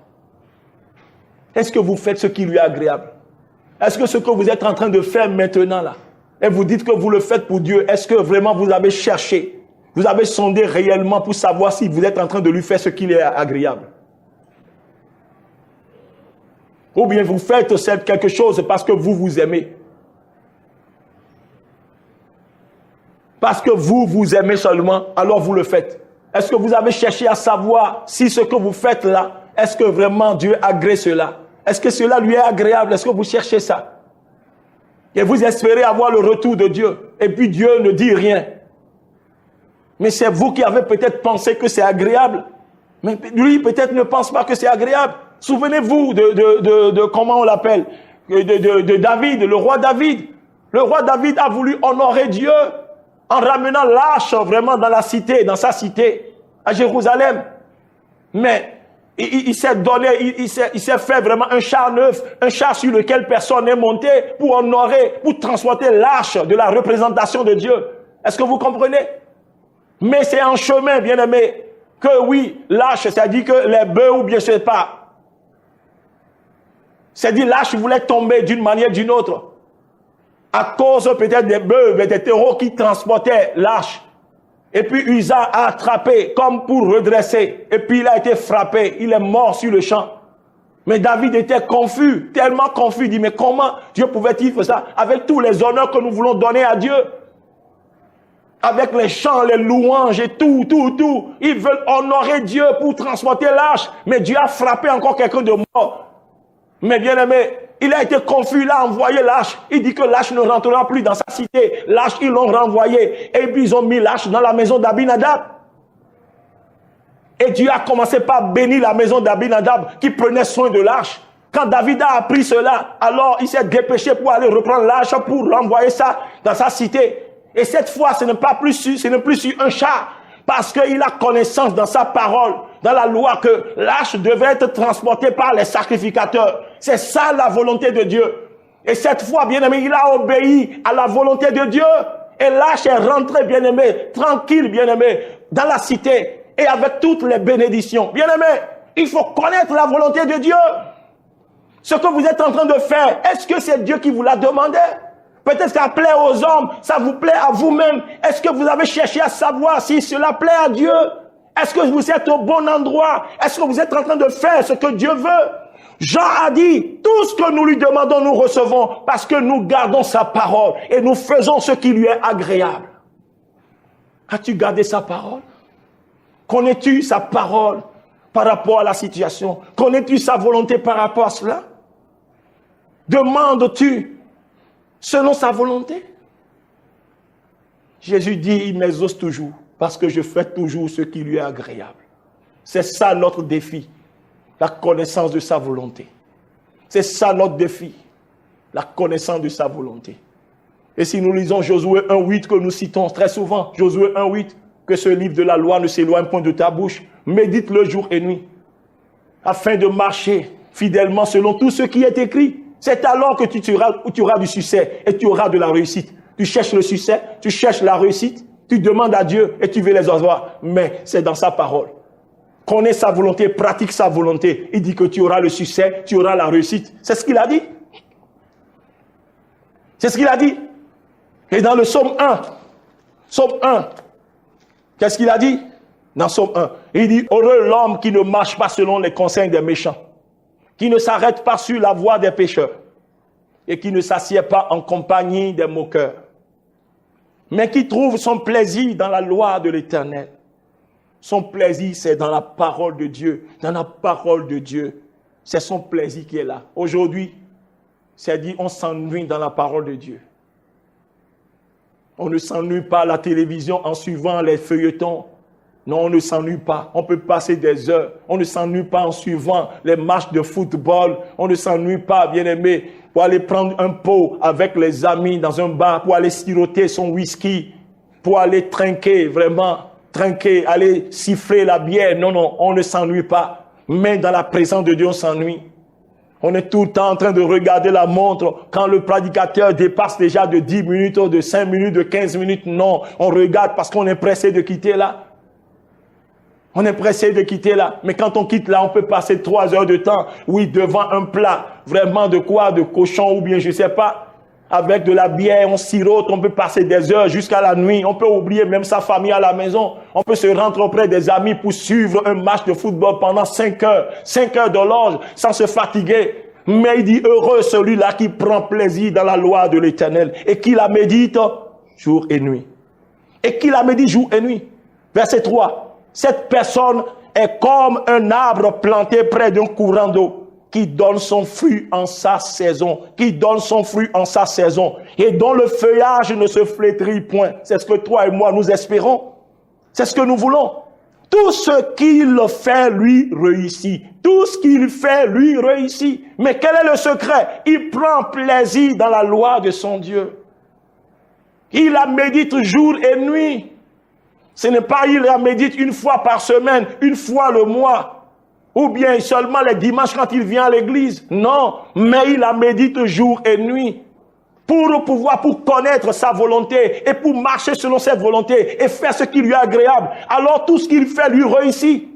Speaker 1: Est-ce que vous faites ce qui lui est agréable? Est-ce que ce que vous êtes en train de faire maintenant là, et vous dites que vous le faites pour Dieu, est-ce que vraiment vous avez cherché, vous avez sondé réellement pour savoir si vous êtes en train de lui faire ce qui lui est agréable? Ou bien vous faites quelque chose parce que vous vous aimez? Parce que vous vous aimez seulement, alors vous le faites. Est-ce que vous avez cherché à savoir si ce que vous faites là, est-ce que vraiment Dieu agrée cela? Est-ce que cela lui est agréable? Est-ce que vous cherchez ça? Et vous espérez avoir le retour de Dieu. Et puis Dieu ne dit rien. Mais c'est vous qui avez peut-être pensé que c'est agréable. Mais lui peut-être ne pense pas que c'est agréable. Souvenez-vous de comment on l'appelle? De David, le roi David. Le roi David a voulu honorer Dieu en ramenant l'arche vraiment dans la cité, dans sa cité, à Jérusalem. Mais il s'est donné, il s'est fait vraiment un char neuf, un char sur lequel personne n'est monté pour honorer, pour transporter l'arche de la représentation de Dieu. Est-ce que vous comprenez? Mais c'est en chemin, bien aimé, que oui, l'arche, c'est-à-dire que les bœufs ou bien je sais pas. C'est-à-dire l'arche voulait tomber d'une manière ou d'une autre. À cause peut-être des bœufs, des taureaux qui transportaient l'arche. Et puis Uza a attrapé comme pour redresser. Et puis il a été frappé. Il est mort sur le champ. Mais David était confus, tellement confus. Il dit, mais comment Dieu pouvait-il faire ça? Avec tous les honneurs que nous voulons donner à Dieu. Avec les chants, les louanges et tout. Ils veulent honorer Dieu pour transporter l'arche. Mais Dieu a frappé encore quelqu'un de mort. Mais bien aimé, il a été confus, il a envoyé l'arche. Il dit que l'arche ne rentrera plus dans sa cité. L'arche, ils l'ont renvoyé. Et puis ils ont mis l'arche dans la maison d'Abinadab. Et Dieu a commencé par bénir la maison d'Abinadab qui prenait soin de l'arche. Quand David a appris cela, alors il s'est dépêché pour aller reprendre l'arche pour renvoyer ça dans sa cité. Et cette fois, ce n'est plus sur un char. Parce qu'il a connaissance dans sa parole, dans la loi, que l'arche devait être transportée par les sacrificateurs. C'est ça la volonté de Dieu. Et cette fois, bien-aimé, il a obéi à la volonté de Dieu. Et l'arche est rentrée, bien-aimé, tranquille, bien-aimé, dans la cité. Et avec toutes les bénédictions. Bien-aimé, il faut connaître la volonté de Dieu. Ce que vous êtes en train de faire, est-ce que c'est Dieu qui vous l'a demandé? Peut-être que ça plaît aux hommes, ça vous plaît à vous-même. Est-ce que vous avez cherché à savoir si cela plaît à Dieu? Est-ce que vous êtes au bon endroit? Est-ce que vous êtes en train de faire ce que Dieu veut? Jean a dit, tout ce que nous lui demandons, nous recevons, parce que nous gardons sa parole et nous faisons ce qui lui est agréable. As-tu gardé sa parole? Connais-tu sa parole par rapport à la situation? Connais-tu sa volonté par rapport à cela? Demandes-tu selon sa volonté? Jésus dit, il m'exauce toujours, parce que je fais toujours ce qui lui est agréable. C'est ça notre défi, la connaissance de sa volonté. C'est ça notre défi. La connaissance de sa volonté. Et si nous lisons Josué 1.8 que nous citons très souvent, Josué 1.8, que ce livre de la loi ne s'éloigne point de ta bouche, médite-le jour et nuit, afin de marcher fidèlement selon tout ce qui est écrit. C'est alors que tu auras du succès et tu auras de la réussite. Tu cherches le succès, tu cherches la réussite, tu demandes à Dieu et tu veux les avoir. Mais c'est dans sa parole. Connais sa volonté, pratique sa volonté. Il dit que tu auras le succès, tu auras la réussite. C'est ce qu'il a dit. C'est ce qu'il a dit. Et dans le psaume 1, qu'est-ce qu'il a dit? Dans psaume 1, il dit, heureux l'homme qui ne marche pas selon les conseils des méchants, qui ne s'arrête pas sur la voie des pécheurs, et qui ne s'assied pas en compagnie des moqueurs, mais qui trouve son plaisir dans la loi de l'Éternel. Son plaisir, c'est dans la parole de Dieu. Dans la parole de Dieu, c'est son plaisir qui est là. Aujourd'hui, c'est dit, on s'ennuie dans la parole de Dieu. On ne s'ennuie pas à la télévision en suivant les feuilletons. Non, on ne s'ennuie pas. On peut passer des heures. On ne s'ennuie pas en suivant les matchs de football. On ne s'ennuie pas, bien-aimé, pour aller prendre un pot avec les amis dans un bar, pour aller siroter son whisky, pour aller trinquer, vraiment, trinquer, aller siffler la bière. Non, non, on ne s'ennuie pas. Mais dans la présence de Dieu, on s'ennuie. On est tout le temps en train de regarder la montre. Quand le prédicateur dépasse déjà de 10 minutes, de 5 minutes, de 15 minutes, non. On regarde parce qu'on est pressé de quitter là. On est pressé de quitter là. Mais quand on quitte là, on peut passer 3 heures de temps, oui, devant un plat. Vraiment de quoi? De cochon ou bien je sais pas. Avec de la bière, on sirote, on peut passer des heures jusqu'à la nuit. On peut oublier même sa famille à la maison. On peut se rendre auprès des amis pour suivre un match de football pendant 5 heures. 5 heures de longe, sans se fatiguer. Mais il dit, heureux celui-là qui prend plaisir dans la loi de l'Éternel et qui la médite jour et nuit. Et qui la médite jour et nuit. Verset 3. Cette personne est comme un arbre planté près d'un courant d'eau qui donne son fruit en sa saison, qui donne son fruit en sa saison, et dont le feuillage ne se flétrit point. C'est ce que toi et moi nous espérons. C'est ce que nous voulons. Tout ce qu'il fait, lui réussit. Tout ce qu'il fait, lui réussit. Mais quel est le secret? Il prend plaisir dans la loi de son Dieu. Il la médite jour et nuit. Ce n'est pas il la médite une fois par semaine, une fois le mois. Ou bien seulement les dimanches quand il vient à l'église. Non, mais il la médite jour et nuit. Pour connaître sa volonté et pour marcher selon cette volonté et faire ce qui lui est agréable. Alors tout ce qu'il fait lui réussit.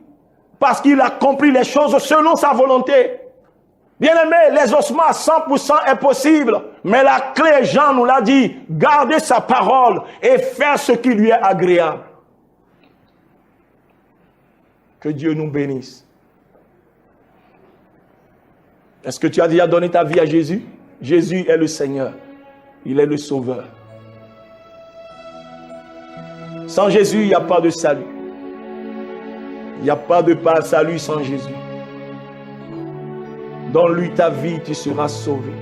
Speaker 1: Parce qu'il a compris les choses selon sa volonté. Bien-aimé, l'exaucement à 100% est possible. Mais la clé, Jean nous l'a dit, garder sa parole et faire ce qui lui est agréable. Que Dieu nous bénisse. Est-ce que tu as déjà donné ta vie à Jésus? Jésus est le Seigneur. Il est le Sauveur. Sans Jésus, il n'y a pas de salut. Il n'y a pas de salut sans Jésus. Donne-lui ta vie, tu seras sauvé.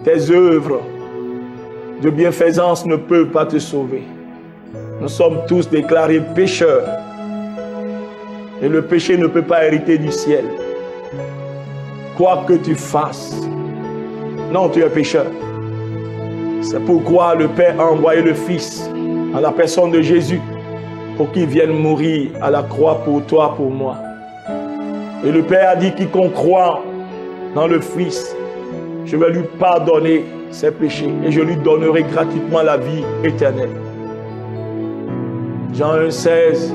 Speaker 1: Tes œuvres de bienfaisance ne peuvent pas te sauver. Nous sommes tous déclarés pécheurs. Et le péché ne peut pas hériter du ciel. Quoi que tu fasses, non, tu es pécheur. C'est pourquoi le Père a envoyé le Fils à la personne de Jésus pour qu'il vienne mourir à la croix pour toi, pour moi. Et le Père a dit, quiconque croit dans le Fils, je vais lui pardonner ses péchés et je lui donnerai gratuitement la vie éternelle. Jean 1,16,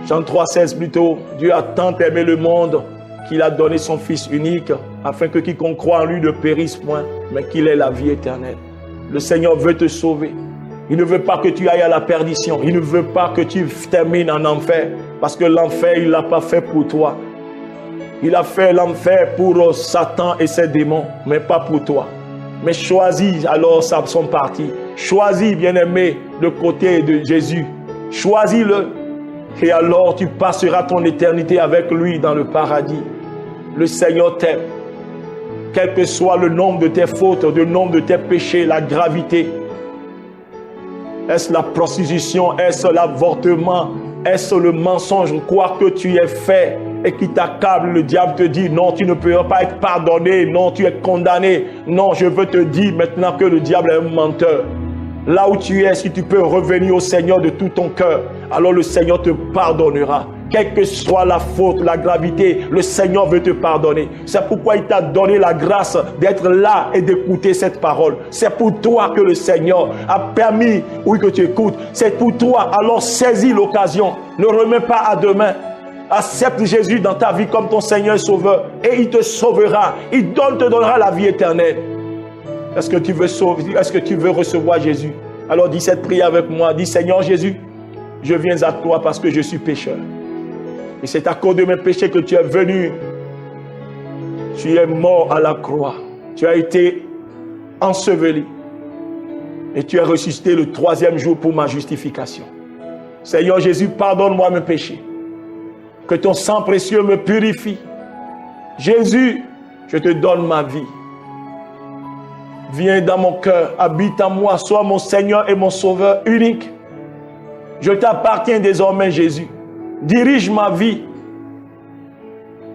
Speaker 1: Jean 3,16 plutôt, Dieu a tant aimé le monde qu'il a donné son Fils unique, afin que quiconque croit en lui ne périsse point, mais qu'il ait la vie éternelle. Le Seigneur veut te sauver. Il ne veut pas que tu ailles à la perdition. Il ne veut pas que tu termines en enfer, parce que l'enfer, il ne l'a pas fait pour toi. Il a fait l'enfer pour Satan et ses démons, mais pas pour toi. Mais choisis alors son parti. Choisis, bien-aimé, le côté de Jésus. Choisis-le. Et alors tu passeras ton éternité avec lui dans le paradis. Le Seigneur t'aime. Quel que soit le nombre de tes fautes, le nombre de tes péchés, la gravité. Est-ce la prostitution? Est-ce l'avortement? Est-ce le mensonge? Quoi que tu aies fait, et qui t'accable, le diable te dit, non, tu ne peux pas être pardonné, non, tu es condamné. Non, je veux te dire maintenant que le diable est un menteur. Là où tu es, si tu peux revenir au Seigneur de tout ton cœur, alors le Seigneur te pardonnera. Quelle que soit la faute, la gravité, le Seigneur veut te pardonner. C'est pourquoi il t'a donné la grâce d'être là et d'écouter cette parole. C'est pour toi que le Seigneur a permis, oui, que tu écoutes. C'est pour toi, alors saisis l'occasion. Ne remets pas à demain. Accepte Jésus dans ta vie comme ton Seigneur et Sauveur et il te sauvera. Il te donnera la vie éternelle. Est-ce que tu veux est-ce que tu veux recevoir Jésus? Alors dis cette prière avec moi. Dis, Seigneur Jésus, je viens à toi parce que je suis pécheur. Et c'est à cause de mes péchés que tu es venu. Tu es mort à la croix. Tu as été enseveli. Et tu es ressuscité le 3e jour pour ma justification. Seigneur Jésus, pardonne-moi mes péchés. Que ton sang précieux me purifie. Jésus, je te donne ma vie. Viens dans mon cœur, habite en moi, sois mon Seigneur et mon Sauveur unique. Je t'appartiens désormais, Jésus. Dirige ma vie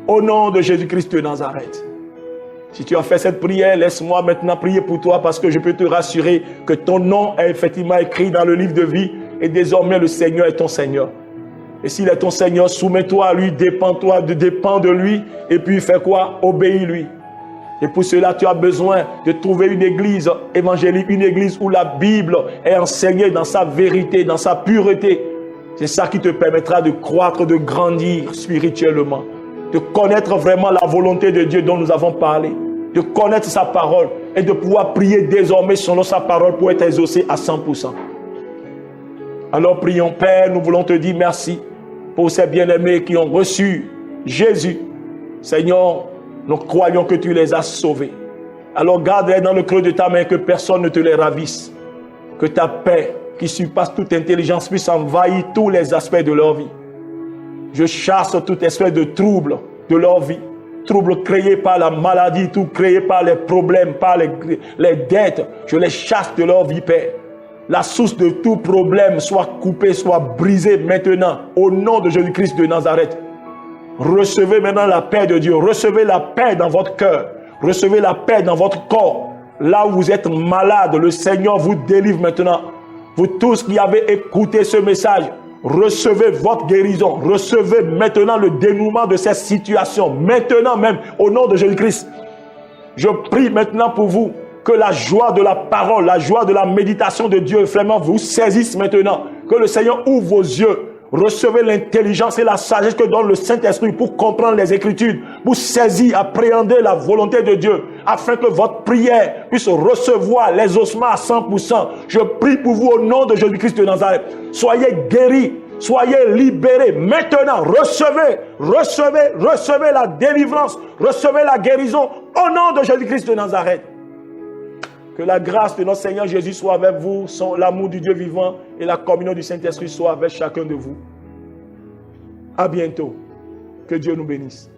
Speaker 1: au nom de Jésus-Christ de Nazareth. Si tu as fait cette prière, laisse-moi maintenant prier pour toi parce que je peux te rassurer que ton nom est effectivement écrit dans le livre de vie et désormais le Seigneur est ton Seigneur. Et s'il est ton Seigneur, soumets-toi à lui, dépends de lui et puis fais quoi? Obéis-lui. Et pour cela, tu as besoin de trouver une église évangélique, une église où la Bible est enseignée dans sa vérité, dans sa pureté. C'est ça qui te permettra de croître, de grandir spirituellement, de connaître vraiment la volonté de Dieu dont nous avons parlé, de connaître sa parole et de pouvoir prier désormais selon sa parole pour être exaucé à 100%. Alors prions, Père, nous voulons te dire merci pour ces bien-aimés qui ont reçu Jésus. Seigneur, nous croyons que tu les as sauvés. Alors garde-les dans le creux de ta main, que personne ne te les ravisse. Que ta paix, qui surpasse toute intelligence, puisse envahir tous les aspects de leur vie. Je chasse toute espèce de trouble de leur vie. Troubles créés par la maladie, tout créé par les problèmes, par les dettes. Je les chasse de leur vie, Père. La source de tout problème soit coupée, soit brisée maintenant, au nom de Jésus-Christ de Nazareth. Recevez maintenant la paix de Dieu. Recevez la paix dans votre cœur. Recevez la paix dans votre corps. Là où vous êtes malade, le Seigneur vous délivre maintenant. Vous tous qui avez écouté ce message, recevez votre guérison. Recevez maintenant le dénouement de cette situation. Maintenant même, au nom de Jésus-Christ. Je prie maintenant pour vous que la joie de la parole, la joie de la méditation de Dieu, vraiment vous saisisse maintenant. Que le Seigneur ouvre vos yeux. Recevez l'intelligence et la sagesse que donne le Saint-Esprit pour comprendre les Écritures, pour saisir, appréhender la volonté de Dieu, afin que votre prière puisse recevoir les ossements à 100%. Je prie pour vous au nom de Jésus-Christ de Nazareth. Soyez guéris, soyez libérés. Maintenant, recevez la délivrance, recevez la guérison au nom de Jésus-Christ de Nazareth. Que la grâce de notre Seigneur Jésus soit avec vous, l'amour du Dieu vivant et la communion du Saint-Esprit soit avec chacun de vous. À bientôt. Que Dieu nous bénisse.